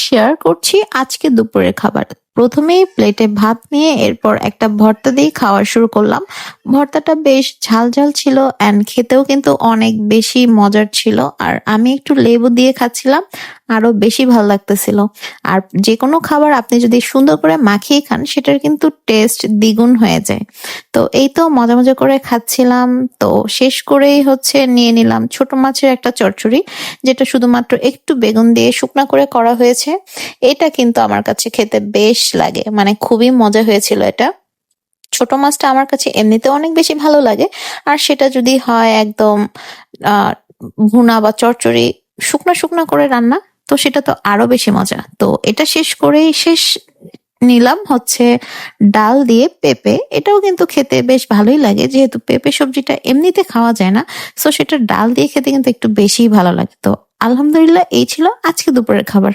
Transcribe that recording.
Share করছি আজকে দুপুরের খাবার। প্রথমেই প্লেটে ভাত নিয়ে এরপর একটা ভর্তা দিয়ে খাওয়া শুরু করলাম। ভর্তাটা বেশ ঝাল ঝাল ছিল অ্যান্ড খেতেও কিন্তু অনেক বেশি মজার ছিল। আর আমি একটু লেবু দিয়ে খাচ্ছিলাম, আরো বেশি ভালো লাগতেছিল। আর যে কোনো খাবার আপনি যদি সুন্দর করে মাখিয়ে খান সেটার কিন্তু টেস্ট দ্বিগুণ হয়ে যায়। তো এই তো মজা মজা করে খাচ্ছিলাম। তো শেষ করেই নিয়ে নিলাম ছোট মাছের একটা চচ্চড়ি, যেটা শুধুমাত্র একটু বেগুন দিয়ে শুকনা করে করা হয়েছে। এটা কিন্তু আমার কাছে খেতে বেশ লাগে, মানে খুবই মজা হয়েছিল এটা। ছোট মাছটা আমার কাছে এমনিতেও অনেক বেশি ভালো লাগে, আর সেটা যদি হয় একদম আহ ভুনা বা চচ্চড়ি, শুকনা শুকনা করে রান্না, তো সেটা তো আরো বেশি মজা। তো এটা শেষ নিলাম ডাল দিয়ে পেঁপে। এটাও কিন্তু খেতে বেশ ভালোই লাগে, যেহেতু পেঁপে সবজিটা এমনিতে খাওয়া যায় না, সো সেটা ডাল দিয়ে খেতে কিন্তু একটু বেশিই ভালো লাগে। তো আলহামদুলিল্লাহ, এই ছিল আজকে দুপুরের খাবার।